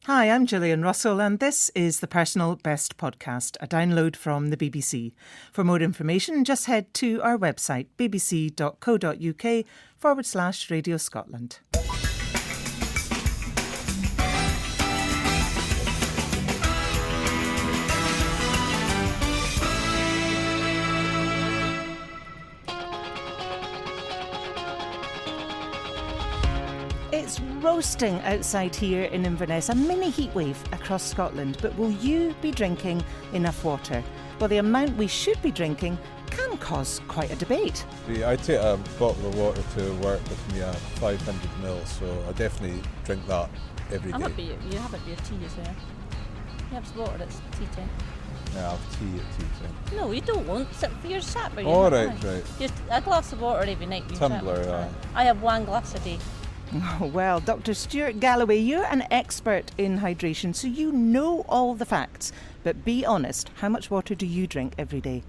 Hi, I'm Gillian Russell, and this is the Personal Best Podcast, a download from the BBC. For more information, just head to our website, bbc.co.uk/Radio Scotland. It's roasting outside here in Inverness, a mini heatwave across Scotland. But will you be drinking enough water? Well, the amount we should be drinking can cause quite a debate. I take a bottle of water to work with me, 500ml, so I definitely drink that every day. You have it for your tea as well. You have some water at tea time. Yeah, I have tea at tea time. No, you don't want. For your supper. Oh, right. Just a glass of water every night. Tumbler, I have one glass a day. Oh, well, Dr. Stuart Galloway, you're an expert in hydration, so you know all the facts. But be honest, how much water do you drink every day?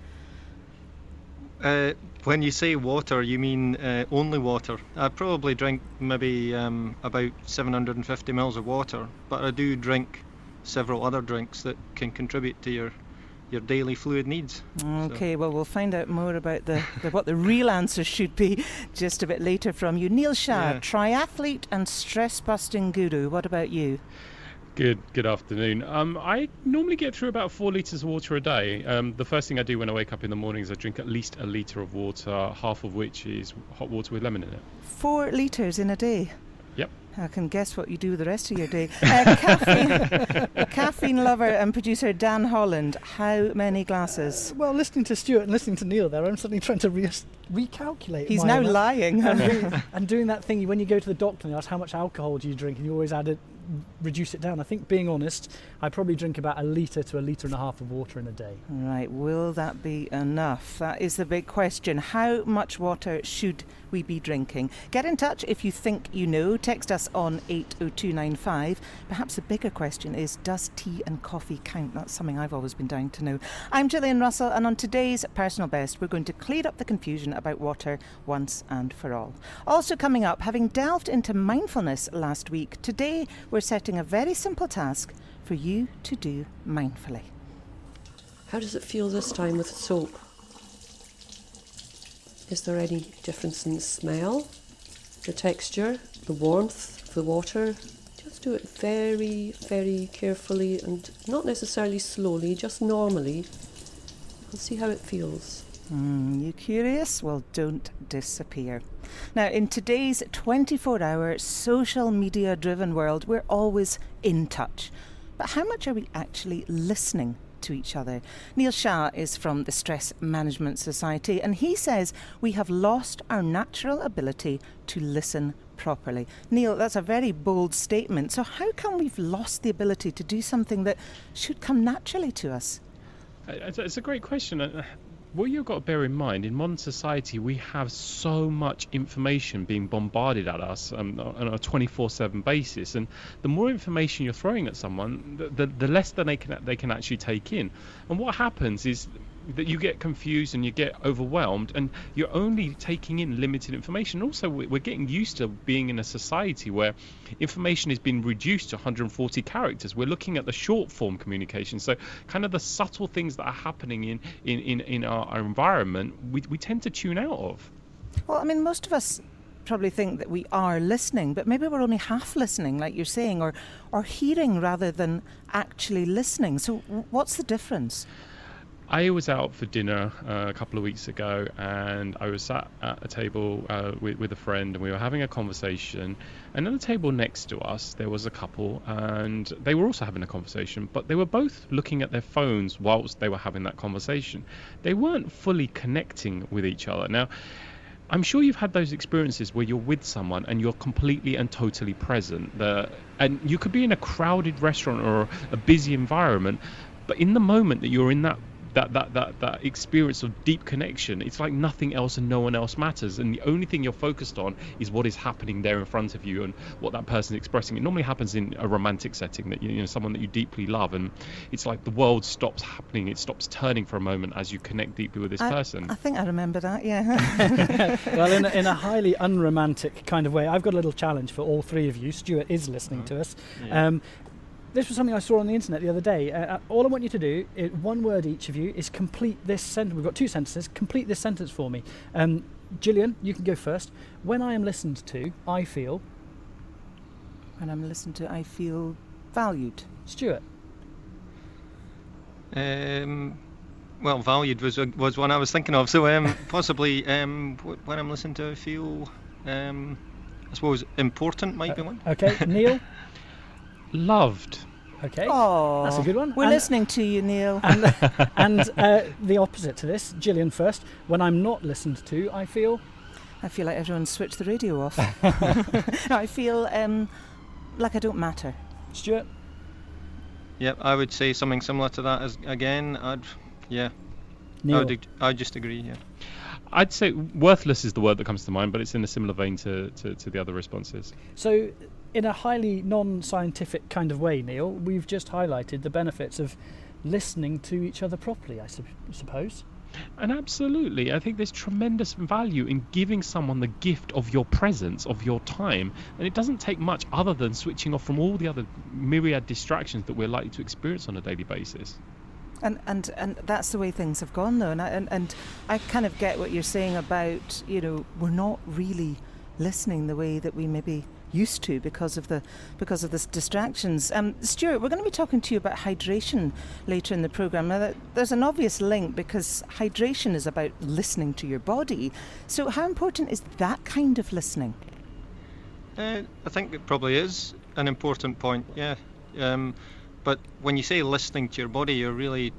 When you say water, you mean only water. I probably drink maybe about 750 ml of water, but I do drink several other drinks that can contribute to your daily fluid needs. Okay, well, we'll find out more about what the real answer should be just a bit later from you. Neil Shah, triathlete and stress-busting guru. What about you? Good afternoon. I normally get through about 4 litres of water a day. The first thing I do when I wake up in the morning is I drink at least a litre of water, half of which is hot water with lemon in it. 4 litres in a day? Yep. I can guess what you do the rest of your day. Caffeine lover and producer Dan Holland, how many glasses? Well, listening to Stuart and listening to Neil there, I'm suddenly trying to recalculate. He's now lying. and doing that thing when you go to the doctor and they ask how much alcohol do you drink, and you always reduce it down. I think, being honest, I probably drink about 1 litre to 1.5 litres of water in a day. Right, will that be enough? That is the big question. How much water should we be drinking? Get in touch if you think you know. Text us on 80295. Perhaps the bigger question is, does tea and coffee count? That's something I've always been dying to know. I'm Gillian Russell, and on today's Personal Best, we're going to clear up the confusion about water once and for all. Also coming up, having delved into mindfulness last week, today we're setting a very simple task for you to do mindfully. How does it feel this time with soap? Is there any difference in the smell, the texture, the warmth of the water? Just do it very, very carefully and not necessarily slowly, just normally, and see how it feels. You curious? Well, don't disappear. Now, in today's 24-hour social media-driven world, we're always in touch. But how much are we actually listening to each other? Neil Shah is from the Stress Management Society, and he says we have lost our natural ability to listen properly. Neil, that's a very bold statement. So how come we've lost the ability to do something that should come naturally to us? It's a great question. What you've got to bear in mind, in modern society, we have so much information being bombarded at us on a 24/7 basis, and the more information you're throwing at someone, the less than they can actually take in. And what happens is that you get confused and you get overwhelmed, and you're only taking in limited information. Also, we're getting used to being in a society where information is being reduced to 140 characters. We're looking at the short form communication, so kind of the subtle things that are happening in our environment, we tend to tune out of. Well, I mean, most of us probably think that we are listening, but maybe we're only half listening, like you're saying, or hearing rather than actually listening. So what's the difference? I was out for dinner a couple of weeks ago, and I was sat at a table with a friend, and we were having a conversation. And at the table next to us, there was a couple, and they were also having a conversation, but they were both looking at their phones whilst they were having that conversation. They weren't fully connecting with each other. Now, I'm sure you've had those experiences where you're with someone and you're completely and totally present. And you could be in a crowded restaurant or a busy environment, but in the moment that you're in that experience of deep connection, it's like nothing else and no one else matters, and the only thing you're focused on is what is happening there in front of you and what that person is expressing. It normally happens in a romantic setting, that you know someone that you deeply love, and it's like the world stops happening, it stops turning for a moment as you connect deeply with this person. I think I remember that, yeah. Well, in a highly unromantic kind of way, I've got a little challenge for all three of you. Stuart is listening to us. Yeah. This was something I saw on the internet the other day. All I want you to do, one word each of you, is complete this sentence. We've got 2 sentences. Complete this sentence for me. Gillian, you can go first. When I am listened to, I feel... When I'm listened to, I feel valued. Stuart. Well, valued was one I was thinking of. So possibly when I'm listening to, I feel, I suppose, important might be one. Okay, Neil. Loved. Okay, Oh, that's a good one. We're listening to you, Neil. And the opposite to this, Gillian first. When I'm not listened to, I feel... I feel like everyone's switched the radio off. No, I feel like I don't matter. Stuart. Yep, I would say something similar to that. As again, Neil. I'd just agree. Yeah. I'd say worthless is the word that comes to mind, but it's in a similar vein to the other responses. So, in a highly non-scientific kind of way, Neil, we've just highlighted the benefits of listening to each other properly, I suppose. And absolutely, I think there's tremendous value in giving someone the gift of your presence, of your time, and it doesn't take much other than switching off from all the other myriad distractions that we're likely to experience on a daily basis. And that's the way things have gone, though. And I kind of get what you're saying about, we're not really listening the way that we maybe used to because of the distractions. Stuart, we're going to be talking to you about hydration later in the programme. Now, there's an obvious link because hydration is about listening to your body. So how important is that kind of listening? I think it probably is an important point. Yeah. But when you say listening to your body, you're really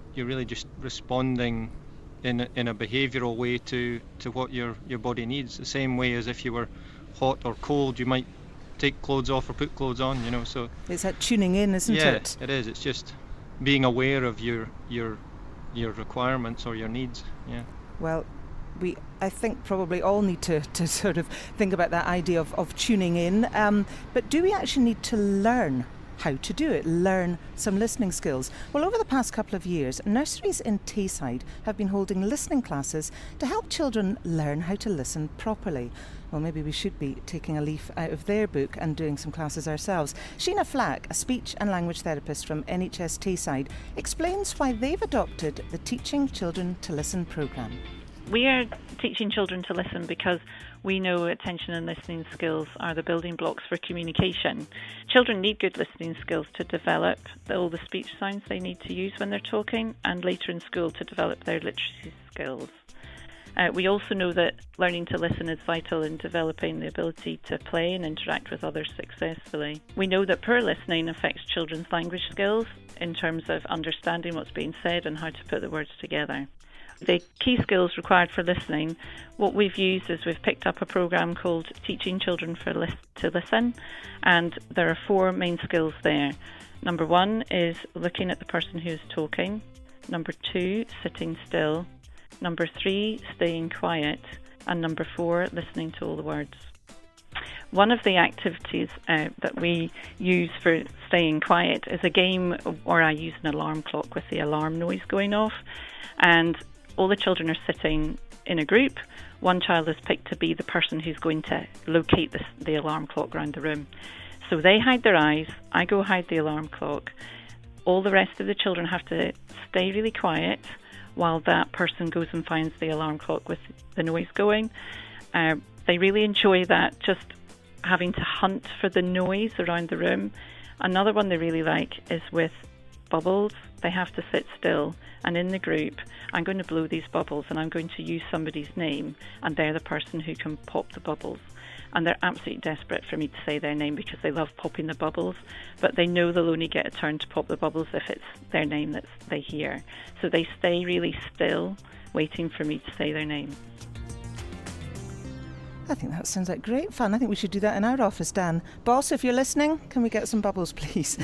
just responding in a behavioural way to what your body needs. The same way as if you were hot or cold, you might take clothes off or put clothes on. So it's that tuning in, isn't it? Yeah, it is. It's just being aware of your requirements or your needs. Yeah. Well, I think probably all need to sort of think about that idea of tuning in. But do we actually need to learn how to do it, learn some listening skills? Well, over the past couple of years, nurseries in Tayside have been holding listening classes to help children learn how to listen properly. Well, maybe we should be taking a leaf out of their book and doing some classes ourselves. Sheena Flack, a speech and language therapist from NHS Tayside, explains why they've adopted the Teaching Children to Listen programme. We are teaching children to listen because we know attention and listening skills are the building blocks for communication. Children need good listening skills to develop all the speech sounds they need to use when they're talking, and later in school to develop their literacy skills. We also know that learning to listen is vital in developing the ability to play and interact with others successfully. We know that poor listening affects children's language skills in terms of understanding what's being said and how to put the words together. The key skills required for listening, what we've used is we've picked up a programme called Teaching Children to Listen, and there are 4 main skills there. Number 1 is looking at the person who's talking. Number 2, sitting still. Number 3, staying quiet. And number 4, listening to all the words. One of the activities that we use for staying quiet is a game where I use an alarm clock with the alarm noise going off, and all the children are sitting in a group. One child is picked to be the person who's going to locate the alarm clock around the room. So they hide their eyes, I go hide the alarm clock. All the rest of the children have to stay really quiet while that person goes and finds the alarm clock with the noise going. They really enjoy that, just having to hunt for the noise around the room. Another one they really like is with bubbles. They have to sit still, and in the group I'm going to blow these bubbles and I'm going to use somebody's name, and they're the person who can pop the bubbles. And they're absolutely desperate for me to say their name because they love popping the bubbles, but they know they'll only get a turn to pop the bubbles if it's their name that they hear. So they stay really still, waiting for me to say their name. I think that sounds like great fun. I think we should do that in our office, Dan. Boss, if you're listening, can we get some bubbles, please?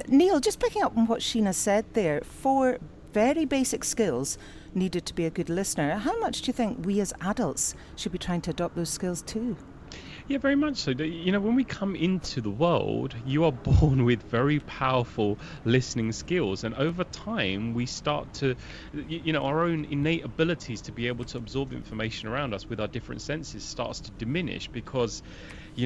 Neil, just picking up on what Sheena said there, 4 very basic skills needed to be a good listener. How much do you think we as adults should be trying to adopt those skills too? Yeah, very much so. When we come into the world, you are born with very powerful listening skills, and over time we start to, our own innate abilities to be able to absorb information around us with our different senses starts to diminish because,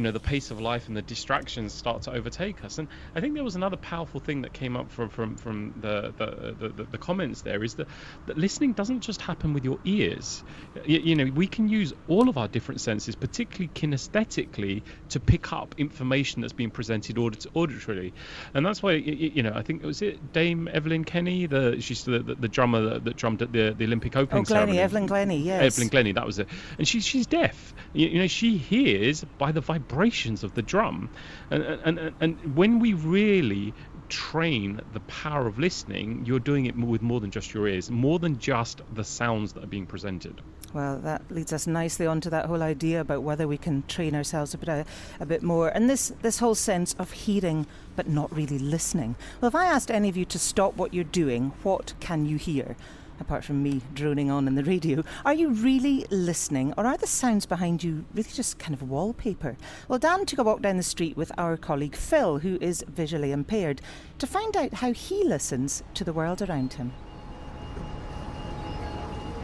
the pace of life and the distractions start to overtake us. And I think there was another powerful thing that came up from the comments there, is that listening doesn't just happen with your ears. We can use all of our different senses, particularly kinesthetically, to pick up information that's being presented auditorily. And that's why, I think, was it Dame Evelyn Kenny, she's the drummer that drummed at the Olympic opening ceremony. Evelyn Glennie, yes. Evelyn Glennie, that was it. And she's deaf. She hears by the vibrations of the drum. And when we really train the power of listening, you're doing it with more than just your ears, more than just the sounds that are being presented. Well, that leads us nicely on to that whole idea about whether we can train ourselves a bit more. And this whole sense of hearing but not really listening. Well, if I asked any of you to stop what you're doing, what can you hear? Apart from me droning on in the radio, are you really listening, or are the sounds behind you really just kind of wallpaper? Well, Dan took a walk down the street with our colleague Phil, who is visually impaired, to find out how he listens to the world around him.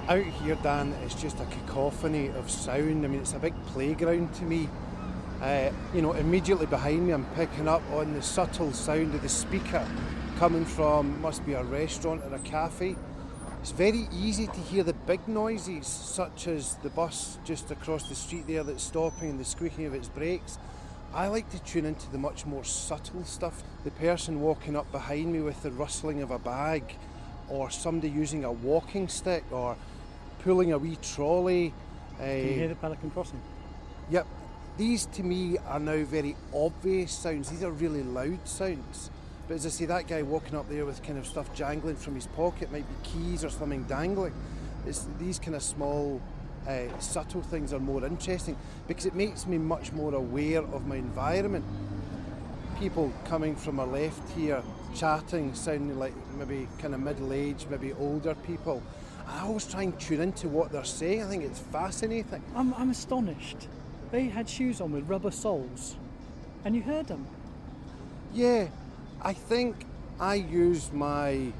Out here, Dan, it's just a cacophony of sound. I mean, it's a big playground to me. Immediately behind me, I'm picking up on the subtle sound of the speaker coming from, must be a restaurant or a cafe. It's very easy to hear the big noises, such as the bus just across the street there that's stopping and the squeaking of its brakes. I like to tune into the much more subtle stuff. The person walking up behind me with the rustling of a bag, or somebody using a walking stick, or pulling a wee trolley. Can you hear the Pelican Crossing? Yep. These to me are now very obvious sounds. These are really loud sounds. But as I say, that guy walking up there with kind of stuff jangling from his pocket, might be keys or something dangling. These kind of small, subtle things are more interesting, because it makes me much more aware of my environment. People coming from my left here, chatting, sounding like maybe kind of middle-aged, maybe older people. I always try and tune into what they're saying. I think it's fascinating. I'm astonished. They had shoes on with rubber soles, and you heard them. Yeah. I think I use my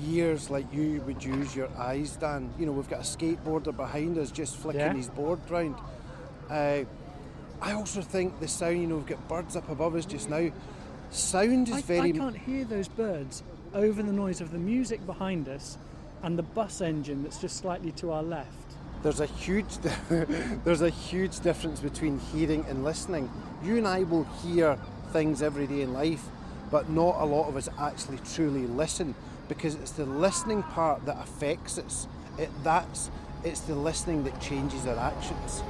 ears like you would use your eyes, Dan. We've got a skateboarder behind us just flicking his board round. I also think the sound, we've got birds up above us just now. Sound is I can't hear those birds over the noise of the music behind us and the bus engine that's just slightly to our left. There's a huge difference between hearing and listening. You and I will hear things every day in life, but not a lot of us actually truly listen, because it's the listening part that affects us. It's the listening that changes our actions.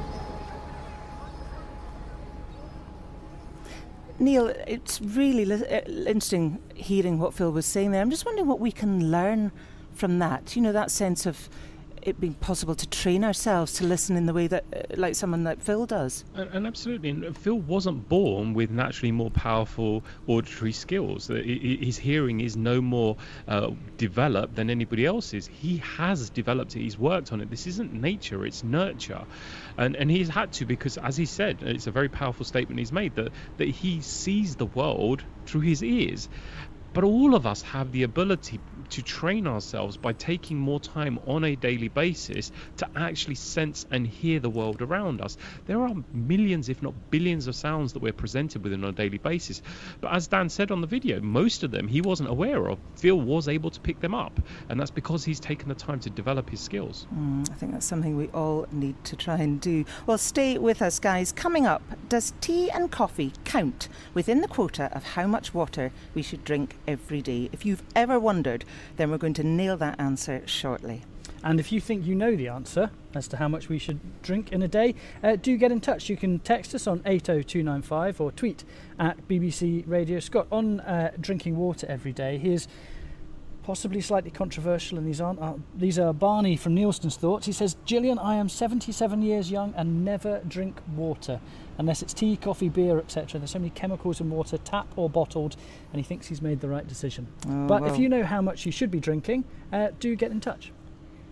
Neil, it's really interesting hearing what Phil was saying there. I'm just wondering what we can learn from that. That sense of it being possible to train ourselves to listen in the way that, like someone like Phil does. And absolutely. And Phil wasn't born with naturally more powerful auditory skills. His hearing is no more developed than anybody else's. He has developed it. He's worked on it. This isn't nature, it's nurture. And he's had to, because, as he said, it's a very powerful statement he's made, that he sees the world through his ears. But all of us have the ability to train ourselves by taking more time on a daily basis to actually sense and hear the world around us. There are millions, if not billions, of sounds that we're presented with on a daily basis. But as Dan said on the video, most of them he wasn't aware of. Phil was able to pick them up, and that's because he's taken the time to develop his skills. I think that's something we all need to try and do. Well, stay with us, guys. Coming up, does tea and coffee count within the quota of how much water we should drink every day? If you've ever wondered, then we're going to nail that answer shortly. And if you think you know the answer as to how much we should drink in a day, do get in touch. You can text us on 80295 or tweet at BBC Radio Scott. On drinking water every day, here's possibly slightly controversial, and these are Barney from Neilston's thoughts. He says, Gillian, I am 77 years young and never drink water unless it's tea, coffee, beer, etc. There's so many chemicals in water, tap or bottled, and he thinks he's made the right decision. If you know how much you should be drinking, do get in touch.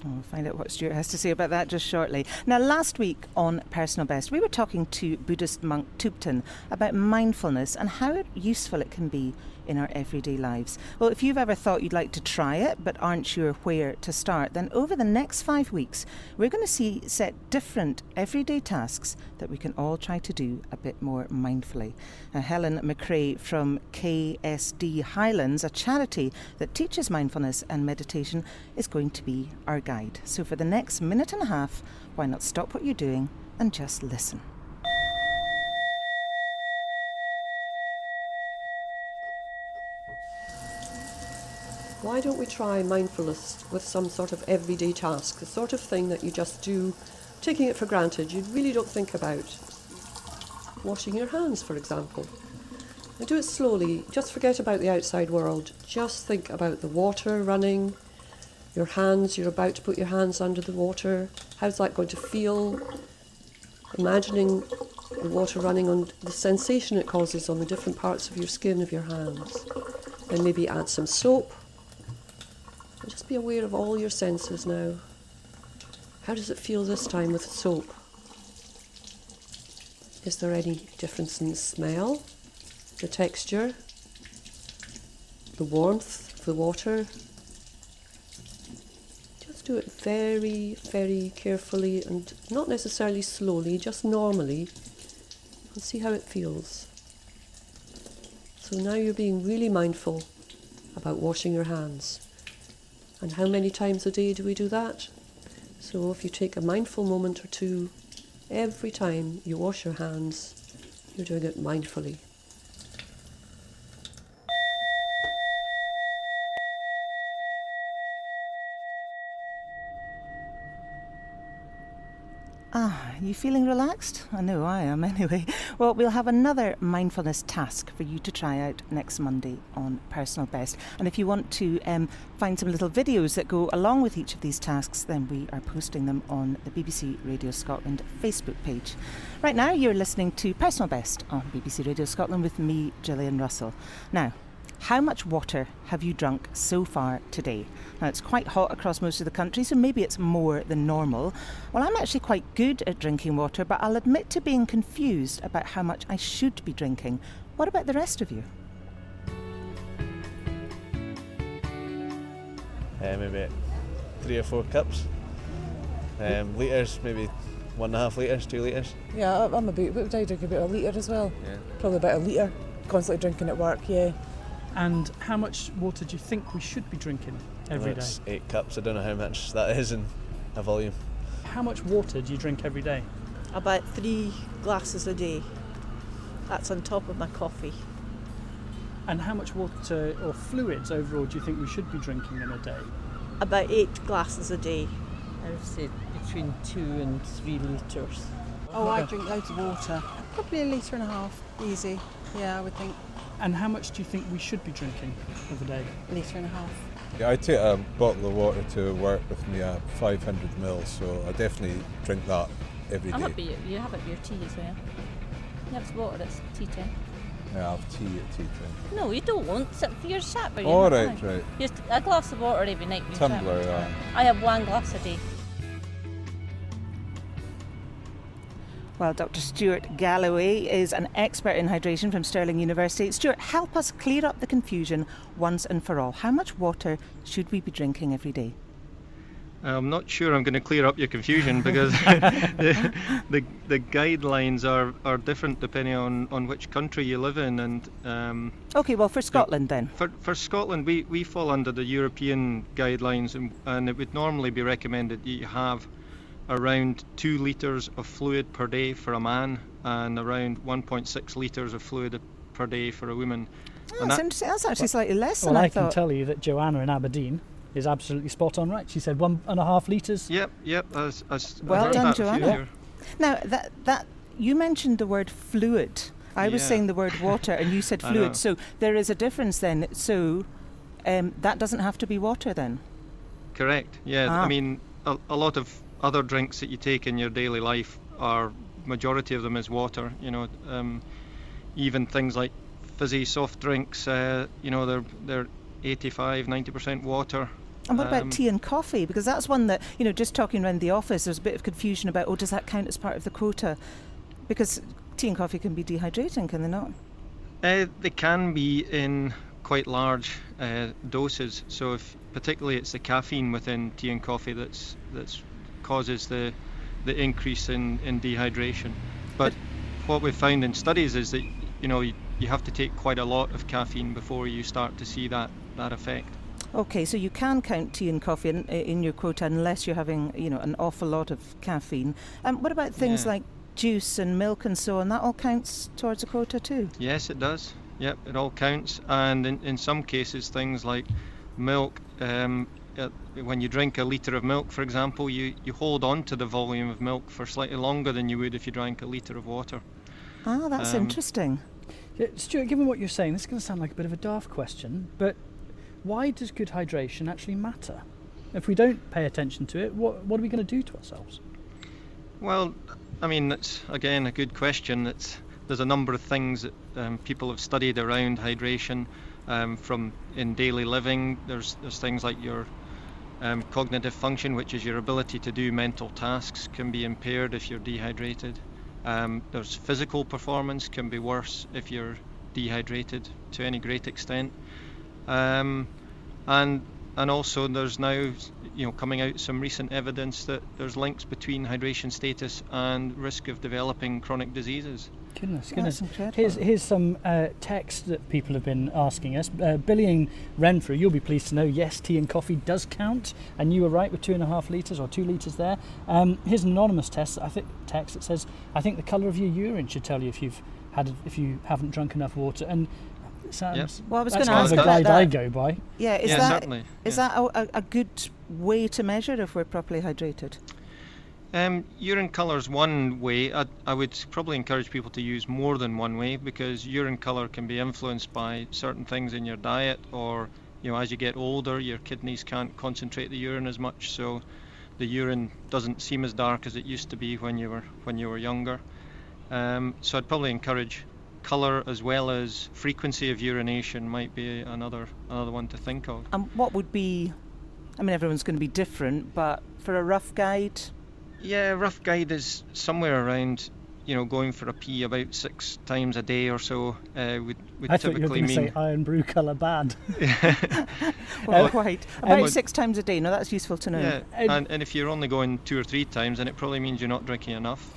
We'll find out what Stuart has to say about that just shortly. Now, last week on Personal Best, we were talking to Buddhist monk Thupten about mindfulness and how useful it can be in our everyday lives. Well, if you've ever thought you'd like to try it but aren't sure where to start, then over the next 5 weeks we're going to set different everyday tasks that we can all try to do a bit more mindfully. Helen McRae from KSD Highlands, a charity that teaches mindfulness and meditation, is going to be our guide. So for the next minute and a half, why not stop what you're doing and just listen. Why don't we try mindfulness with some sort of everyday task, the sort of thing that you just do, taking it for granted, you really don't think about. Washing your hands, for example. And do it slowly, just forget about the outside world. Just think about the water running, your hands, you're about to put your hands under the water. How's that going to feel? Imagining the water running on the sensation it causes on the different parts of your skin of your hands. Then maybe add some soap. And just be aware of all your senses now. How does it feel this time with soap? Is there any difference in the smell, the texture, the warmth of the water? Just do it very, very carefully and not necessarily slowly, just normally, and see how it feels. So now you're being really mindful about washing your hands. And how many times a day do we do that? So if you take a mindful moment or two, every time you wash your hands, you're doing it mindfully. You feeling relaxed? I know I am anyway. Well, we'll have another mindfulness task for you to try out next Monday on Personal Best. And if you want to find some little videos that go along with each of these tasks, then we are posting them on the BBC Radio Scotland Facebook page. Right now, you're listening to Personal Best on BBC Radio Scotland with me, Gillian Russell. Now, how much water have you drunk so far today? Now, it's quite hot across most of the country, so maybe it's more than normal. Well, I'm actually quite good at drinking water, but I'll admit to being confused about how much I should be drinking. What about the rest of you? Maybe 3 or 4 cups. Litres, maybe 1.5 litres, 2 litres. Yeah, I'm about, what would I drink? About a litre as well? Yeah. Probably about a litre. Constantly drinking at work, yeah. And how much water do you think we should be drinking every day? It's 8 cups. I don't know how much that is in a volume. How much water do you drink every day? About 3 glasses a day. That's on top of my coffee. And how much water or fluids overall do you think we should be drinking in a day? About 8 glasses a day. I would say between 2 and 3 litres. Oh, I drink loads of water. Probably 1.5 litres, easy. Yeah, I would think. And how much do you think we should be drinking of a day? 1.5 litres. Yeah, I take a bottle of water to work with me, 500 mils, so I definitely drink that every day. You have it with your tea as well. You have water, it's tea time. Yeah, I have tea at tea time. No, you don't. You're sat by All right. Just a glass of water every night. Tumbler, yeah. I have 1 glass a day. Well, Dr. Stuart Galloway is an expert in hydration from Stirling University. Stuart, help us clear up the confusion once and for all. How much water should we be drinking every day? I'm not sure I'm going to clear up your confusion because the guidelines are different depending on which country you live in. And OK, well, for Scotland then. For Scotland, we fall under the European guidelines, and it would normally be recommended that you have around 2 litres of fluid per day for a man and around 1.6 litres of fluid per day for a woman. Oh, that's interesting. That's actually slightly less than I thought. Well, I can tell you that Joanna in Aberdeen is absolutely spot on, right? She said 1.5 litres. Yep. Well done, Joanna. Now, that you mentioned the word fluid. I was saying the word water and you said fluid. So there is a difference then. So that doesn't have to be water then? Correct, yeah. I mean, a lot of other drinks that you take in your daily life majority of them is water, even things like fizzy soft drinks, they're 85-90% water. And what about tea and coffee? Because that's one that, just talking around the office, there's a bit of confusion about, does that count as part of the quota? Because tea and coffee can be dehydrating, can they not? They can be in quite large doses. So if particularly it's the caffeine within tea and coffee that's causes the increase in dehydration. But what we've found in studies is that you have to take quite a lot of caffeine before you start to see that effect. Okay, so you can count tea and coffee in your quota unless you're having an awful lot of caffeine. What about things like juice and milk and so on? That all counts towards a quota too? Yes, it does. Yep, it all counts. And in some cases, things like milk, when you drink a litre of milk, for example, you hold on to the volume of milk for slightly longer than you would if you drank a litre of water. Ah, that's interesting. Yeah, Stuart, given what you're saying, this is going to sound like a bit of a daft question, but why does good hydration actually matter? If we don't pay attention to it, what are we going to do to ourselves? Well, I mean, that's again a good question. There's a number of things that people have studied around hydration from in daily living. There's things like your cognitive function, which is your ability to do mental tasks, can be impaired if you're dehydrated. There's physical performance can be worse if you're dehydrated to any great extent. And also there's now coming out some recent evidence that there's links between hydration status and risk of developing chronic diseases. Goodness. Here's some text that people have been asking us. Billy and Renfrew, you'll be pleased to know, yes, tea and coffee does count, and you were right with 2.5 litres or 2 litres there. Here's an anonymous text that says, I think the colour of your urine should tell you if you haven't drunk enough water. And sounds, well, I was going to ask a guide I go by. Yeah, is that a good way to measure if we're properly hydrated? Urine colour's one way. I would probably encourage people to use more than one way, because urine colour can be influenced by certain things in your diet, or as you get older your kidneys can't concentrate the urine as much, so the urine doesn't seem as dark as it used to be when you were younger. So I'd probably encourage colour as well as frequency of urination might be another one to think of. And what would be, I mean, everyone's going to be different, but for a rough guide? Yeah, rough guide is somewhere around, going for a pee about 6 times a day or so. Would I thought you were going to say iron brew colour bad. Well, quite. About 6 times a day. No, that's useful to know. Yeah, and if you're only going 2 or 3 times, then it probably means you're not drinking enough.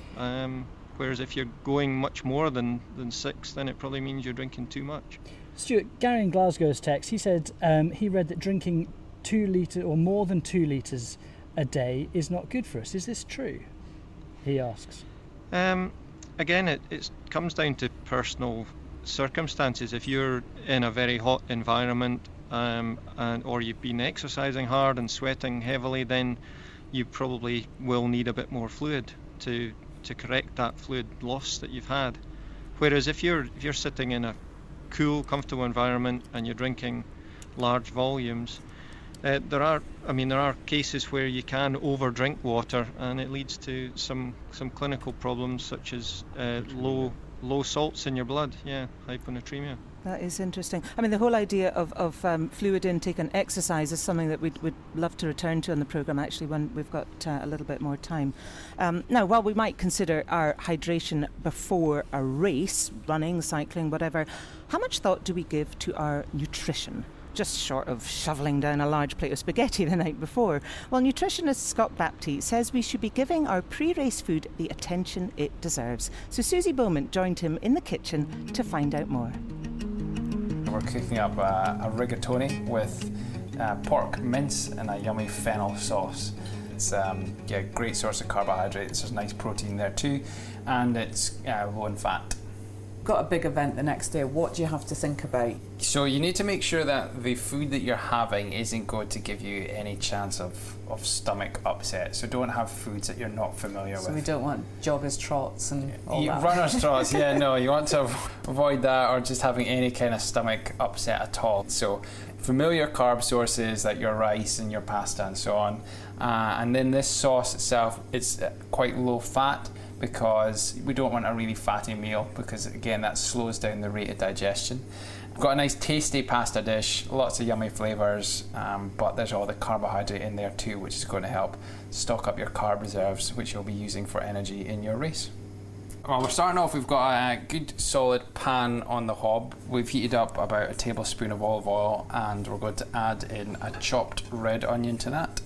Whereas if you're going much more than 6, then it probably means you're drinking too much. Stuart, Gary in Glasgow's text, he said he read that drinking 2 litres or more than 2 litres a day is not good for us. Is this true? He asks. Again, it comes down to personal circumstances. If you're in a very hot environment or you've been exercising hard and sweating heavily, then you probably will need a bit more fluid to correct that fluid loss that you've had. Whereas if you're sitting in a cool, comfortable environment and you're drinking large volumes, there are cases where you can overdrink water, and it leads to some clinical problems such as low salts in your blood. Yeah, hyponatremia. That is interesting. I mean, the whole idea of fluid intake and exercise is something that we'd love to return to on the programme, actually, when we've got a little bit more time. Now, while we might consider our hydration before a race, running, cycling, whatever, how much thought do we give to our nutrition? Just short of shoveling down a large plate of spaghetti the night before. Well, nutritionist Scott Baptiste says we should be giving our pre-race food the attention it deserves. So Susie Beaumont joined him in the kitchen to find out more. We're cooking up a rigatoni with pork mince and a yummy fennel sauce. It's a great source of carbohydrates. There's nice protein there too, and it's low in fat. Got a big event the next day. What do you have to think about? So you need to make sure that the food that you're having isn't going to give you any chance of stomach upset. So don't have foods that you're not familiar with. So we don't want joggers trots and all that. Runners trots, yeah, no, you want to avoid that, or just having any kind of stomach upset at all. So familiar carb sources like your rice and your pasta and so on. And then this sauce itself, it's quite low fat, because we don't want a really fatty meal, because again that slows down the rate of digestion. We've got a nice tasty pasta dish, lots of yummy flavours, but there's all the carbohydrate in there too, which is going to help stock up your carb reserves, which you'll be using for energy in your race. Well, we're starting off, we've got a good solid pan on the hob. We've heated up about a tablespoon of olive oil, and we're going to add in a chopped red onion to that.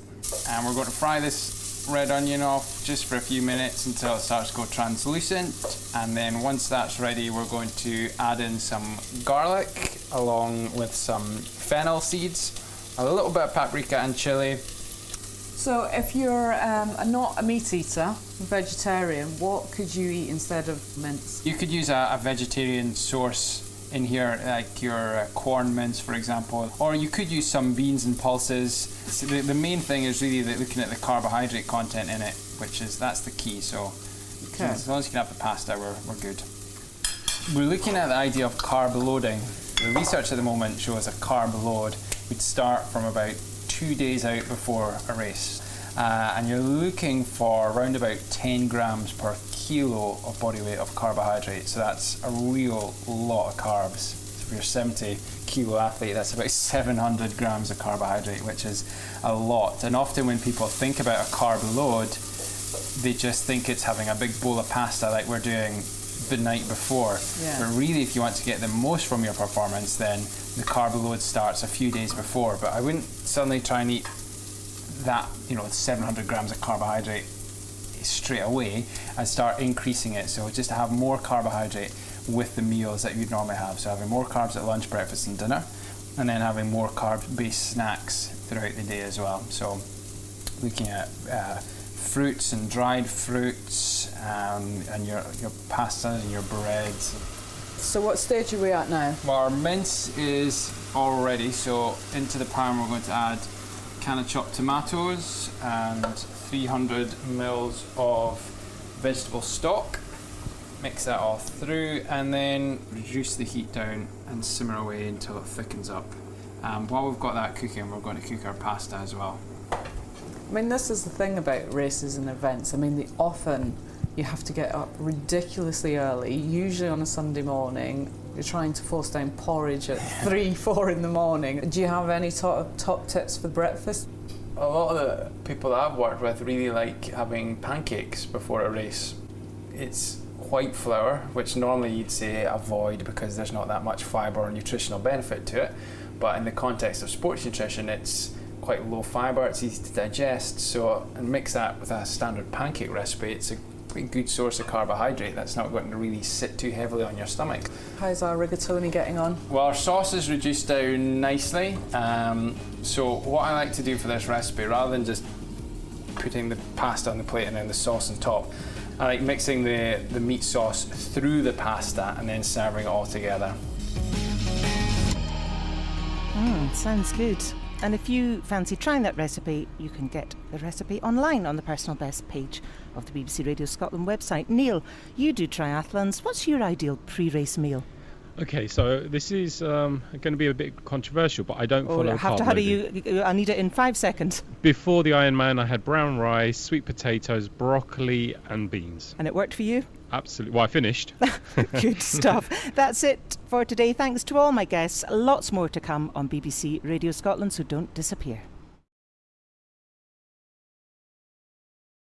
And we're going to fry this red onion off just for a few minutes until it starts to go translucent. And then once that's ready, we're going to add in some garlic along with some fennel seeds, a little bit of paprika and chili. So if you're not a meat eater, vegetarian, what could you eat instead of mince? You could use a vegetarian source in here, like your corn mince, for example, or you could use some beans and pulses. So the main thing is really looking at the carbohydrate content in it, that's the key. So okay. As long as you can have the pasta, we're good. We're looking at the idea of carb loading. The research at the moment shows a carb load would start from about 2 days out before a race, and you're looking for around about 10 grams per kilo of body weight of carbohydrate. So that's a real lot of carbs. So if you're a 70 kilo athlete, that's about 700 grams of carbohydrate, which is a lot. And often when people think about a carb load, they just think it's having a big bowl of pasta like we're doing the night before. Yeah. But really, if you want to get the most from your performance, then the carb load starts a few days before. But I wouldn't suddenly try and eat that, 700 grams of carbohydrate straight away and start increasing it. So just to have more carbohydrate with the meals that you'd normally have. So having more carbs at lunch, breakfast and dinner, and then having more carb-based snacks throughout the day as well. So looking at fruits and dried fruits, and your pastas and your breads. So what stage are we at now? Well, our mince is all ready, so into the pan we're going to add a can of chopped tomatoes and 300 mils of vegetable stock. Mix that all through and then reduce the heat down and simmer away until it thickens up. While we've got that cooking, we're going to cook our pasta as well. I mean, this is the thing about races and events. I mean, often you have to get up ridiculously early, usually on a Sunday morning. You're trying to force down porridge at 3, 4 in the morning. Do you have any top tips for breakfast? A lot of the people that I've worked with really like having pancakes before a race. It's white flour, which normally you'd say avoid because there's not that much fibre or nutritional benefit to it. But in the context of sports nutrition, it's quite low fibre, it's easy to digest. So, and mix that with a standard pancake recipe, it's a pretty good source of carbohydrate that's not going to really sit too heavily on your stomach. How's our rigatoni getting on? Well, our sauce is reduced down nicely. So what I like to do for this recipe, rather than just putting the pasta on the plate and then the sauce on top, I like mixing the meat sauce through the pasta and then serving it all together. Sounds good. And if you fancy trying that recipe, you can get the recipe online on the Personal Best page of the BBC Radio Scotland website. Neil, you do triathlons. What's your ideal pre-race meal? Okay, so this is going to be a bit controversial, but I don't follow I have to hurry you. I need it in 5 seconds. Before the Ironman, I had brown rice, sweet potatoes, broccoli and beans. And it worked for you? Absolutely. Well, I finished. Good stuff. That's it for today. Thanks to all my guests. Lots more to come on BBC Radio Scotland, so don't disappear.